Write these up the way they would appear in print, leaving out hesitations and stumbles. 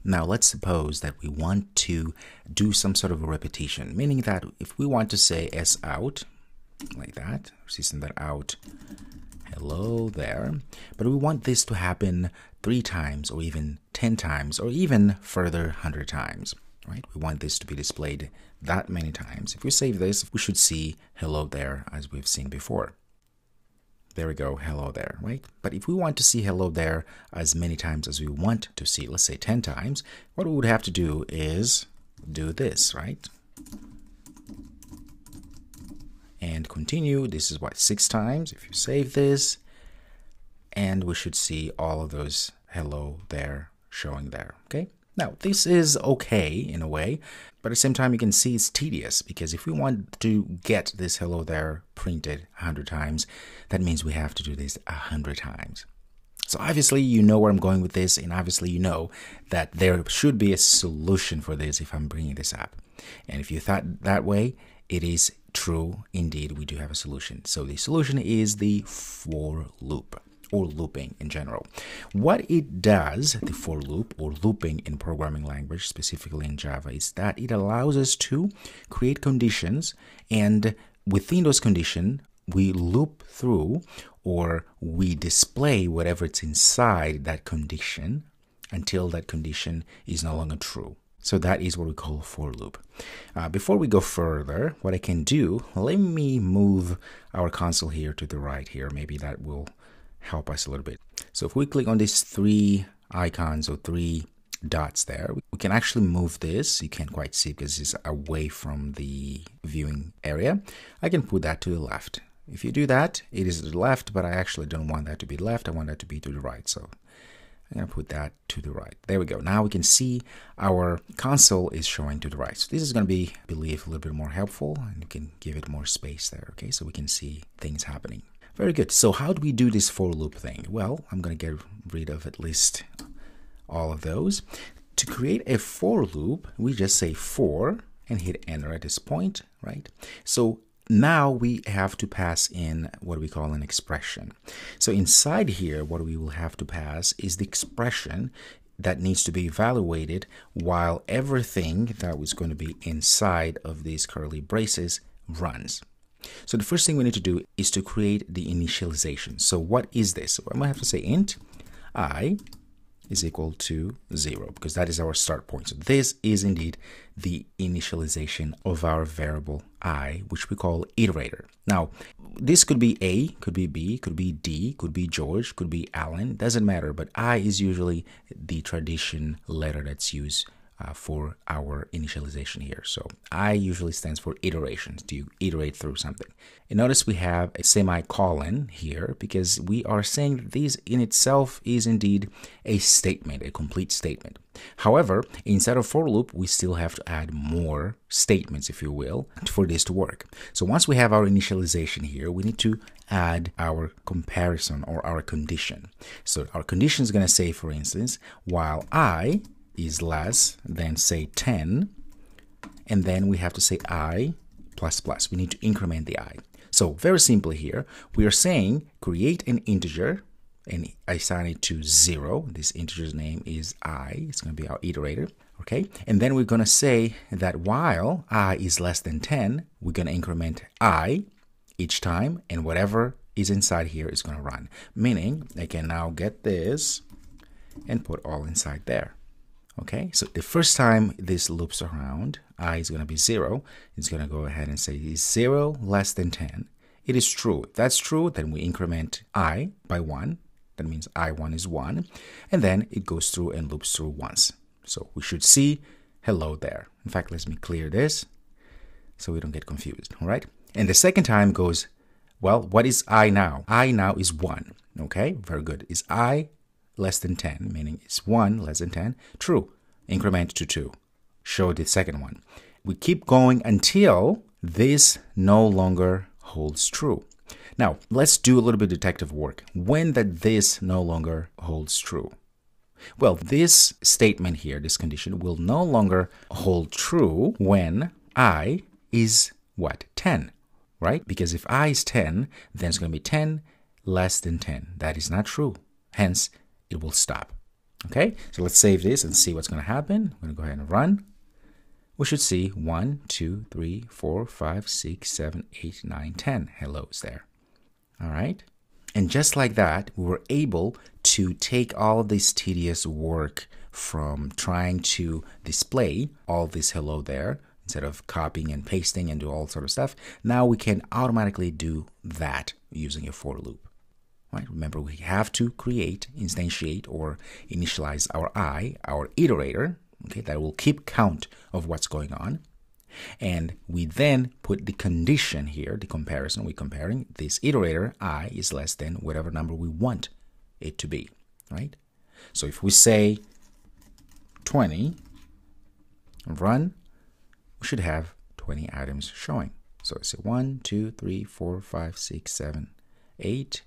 Now let's suppose that we want to do some sort of a repetition, meaning that if we want to say S out, like that, send that out, hello there, but we want this to happen 3 times or even 10 times or even further 100 times, right? We want this to be displayed that many times. If we save this, we should see hello there as we've seen before. There we go, hello there, right? But if we want to see hello there as many times as we want to see, let's say 10 times, what we would have to do is do this, right? And continue. This is what, 6 times if you save this, and we should see all of those hello there showing there. Okay, now this is okay in a way, but at the same time you can see it's tedious, because if we want to get this hello there printed 100 times, that means we have to do this 100 times. So obviously you know where I'm going with this, and obviously you know that there should be a solution for this if I'm bringing this up. And if you thought that way, it is true. Indeed, we do have a solution. So the solution is the for loop, or looping in general. What it does, the for loop or looping in programming language, specifically in Java, is that it allows us to create conditions, and within those conditions, we loop through, or we display whatever's inside that condition until that condition is no longer true. So that is what we call a for loop. Before we go further, what I can do, let me move our console here to the right here. Maybe that will help us a little bit. So if we click on these 3 icons or 3 dots there, we can actually move this. You can't quite see because it's away from the viewing area. I can put that to the left. If you do that, it is to the left, but I actually don't want that to be left. I want that to be to the right. So I'm going to put that to the right. There we go. Now we can see our console is showing to the right. So this is going to be, I believe, a little bit more helpful, and you can give it more space there. Okay, so we can see things happening. Very good. So how do we do this for loop thing? Well, I'm going to get rid of at least all of those. To create a for loop, we just say for and hit enter at this point, right? So now we have to pass in what we call an expression. So inside here, what we will have to pass is the expression that needs to be evaluated while everything that was going to be inside of these curly braces runs. So the first thing we need to do is to create the initialization. So what is this? So I'm going to have to say int I is equal to 0, because that is our start point. So this is indeed the initialization of our variable I, which we call iterator. Now, this could be A, could be B, could be D, could be George, could be Alan, doesn't matter, but I is usually the tradition letter that's used for our initialization here. So I usually stands for iterations, to iterate through something. And notice we have a semicolon here because we are saying that this in itself is indeed a statement, a complete statement. However, inside of for loop, we still have to add more statements, if you will, for this to work. So once we have our initialization here, we need to add our comparison or our condition. So our condition is going to say, for instance, while I is less than, say, 10, and then we have to say I plus plus. We need to increment the I. So very simply here, we are saying create an integer, and I assign it to 0. This integer's name is I. It's going to be our iterator. Okay, and then we're going to say that while I is less than 10, we're going to increment I each time, and whatever is inside here is going to run. Meaning, I can now get this and put all inside there. Okay, so the first time this loops around, I is going to be 0. It's going to go ahead and say is 0 less than 10. It is true. If that's true, then we increment I by 1. That means I1 is 1. And then it goes through and loops through once. So we should see hello there. In fact, let me clear this so we don't get confused. All right. And the second time goes, well, what is I now? I now is 1. Okay, very good. Is I less than 10, meaning it's 1 less than 10. True. Increment to 2. Show the second one. We keep going until this no longer holds true. Now, let's do a little bit of detective work. When that this no longer holds true? Well, this statement here, this condition, will no longer hold true when I is what? 10, right? Because if I is 10, then it's going to be 10 less than 10. That is not true. Hence, it will stop. Okay, so let's save this and see what's going to happen. I'm going to go ahead and run. We should see 1, 2, 3, 4, 5, 6, 7, 8, 9, 10 hellos there. All right. And just like that, we were able to take all this tedious work from trying to display all this hello there instead of copying and pasting and do all sort of stuff. Now we can automatically do that using a for loop. Right? Remember, we have to create, instantiate, or initialize our iterator, okay, that will keep count of what's going on. And we then put the condition here, the comparison. We're comparing this iterator, I is less than whatever number we want it to be, right? So if we say 20, run, we should have 20 items showing. So it's 1, 2, 3, 4, 5, 6, 7, 8,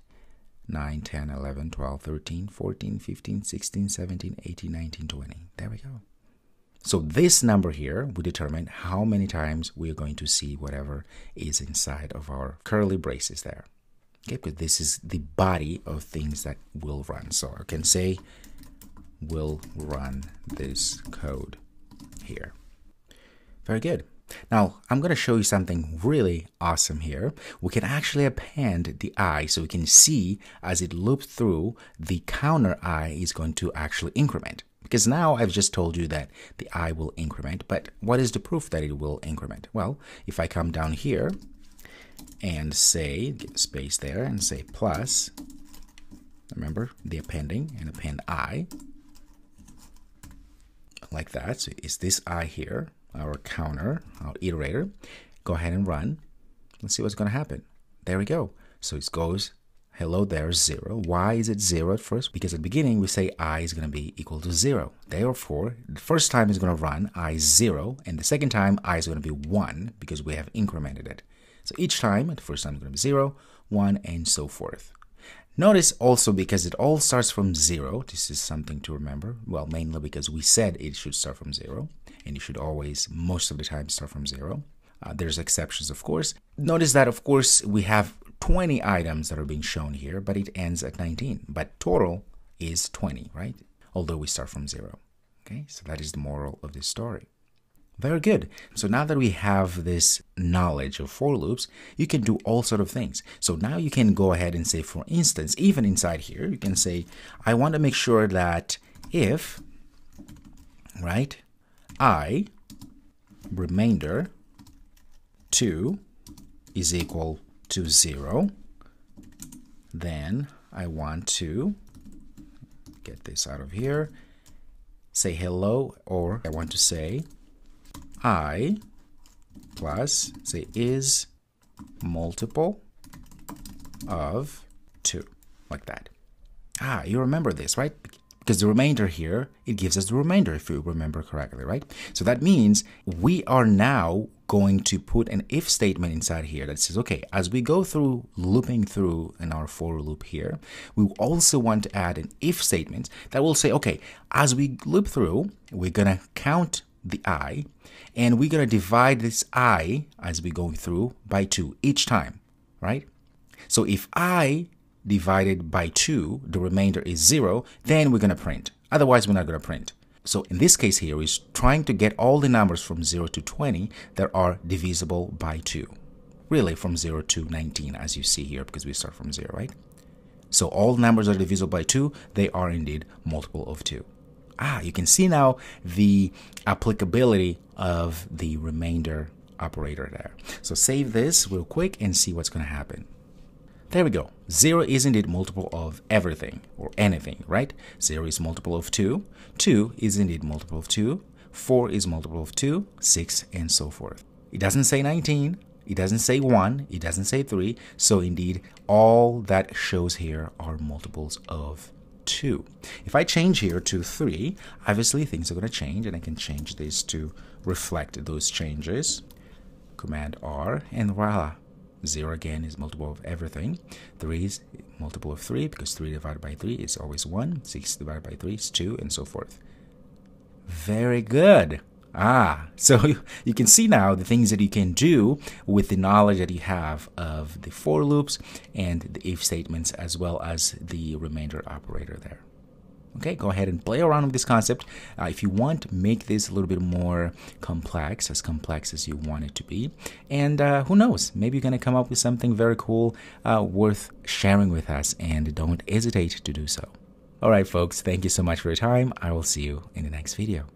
9, 10, 11, 12, 13, 14, 15, 16, 17, 18, 19, 20. There we go. So this number here will determine how many times we are going to see whatever is inside of our curly braces there. Okay, because this is the body of things that will run. So I can say will run this code here. Very good. Now, I'm going to show you something really awesome here. We can actually append the I so we can see as it loops through, the counter I is going to actually increment. Because now I've just told you that the I will increment, but what is the proof that it will increment? Well, if I come down here and say, get space there and say plus, remember the appending and append I, like that. So is this I here, our counter, our iterator. Go ahead and run. Let's see what's going to happen. There we go. So it goes, hello there, 0. Why is it 0 at first? Because at the beginning we say I is going to be equal to 0. Therefore, the first time is going to run I is 0, and the second time I is going to be 1 because we have incremented it. So each time, the first time is going to be 0, 1, and so forth. Notice also, because it all starts from 0, this is something to remember. Well, mainly because we said it should start from 0, and you should always, most of the time, start from 0. There's exceptions, of course. Notice that, of course, we have 20 items that are being shown here, but it ends at 19. But total is 20, right? Although we start from 0. Okay, so that is the moral of this story. Very good. So now that we have this knowledge of for loops, you can do all sort of things. So now you can go ahead and say, for instance, even inside here, you can say, I want to make sure that if, right, I remainder 2 is equal to 0, then I want to get this out of here, say hello, or I want to say I plus, say, is multiple of 2, like that. You remember this, right? Because the remainder here, it gives us the remainder, if you remember correctly, right? So that means we are now going to put an if statement inside here that says, okay, as we go through looping through in our for loop here, we also want to add an if statement that will say, okay, as we loop through, we're going to count the I, and we're going to divide this I as we're going through by 2 each time, right? So if I divided by 2, the remainder is 0, then we're going to print. Otherwise, we're not going to print. So in this case here, we're trying to get all the numbers from 0 to 20 that are divisible by 2. Really from 0 to 19, as you see here, because we start from 0, right? So all numbers are divisible by 2. They are indeed multiple of 2. You can see now the applicability of the remainder operator there. So save this real quick and see what's going to happen. There we go. 0 is indeed multiple of everything or anything, right? 0 is multiple of 2. 2 is indeed multiple of 2. 4 is multiple of 2, 6, and so forth. It doesn't say 19. It doesn't say 1. It doesn't say 3. So indeed, all that shows here are multiples of 2. If I change here to 3, obviously things are going to change, and I can change this to reflect those changes. Command R, and voila. 0 again is multiple of everything. 3 is multiple of 3 because 3 divided by 3 is always 1. 6 divided by 3 is 2, and so forth. Very good. So you can see now the things that you can do with the knowledge that you have of the for loops and the if statements, as well as the remainder operator there. Okay, go ahead and play around with this concept. If you want, make this a little bit more complex as you want it to be. And who knows, maybe you're going to come up with something very cool, worth sharing with us, and don't hesitate to do so. All right, folks, thank you so much for your time. I will see you in the next video.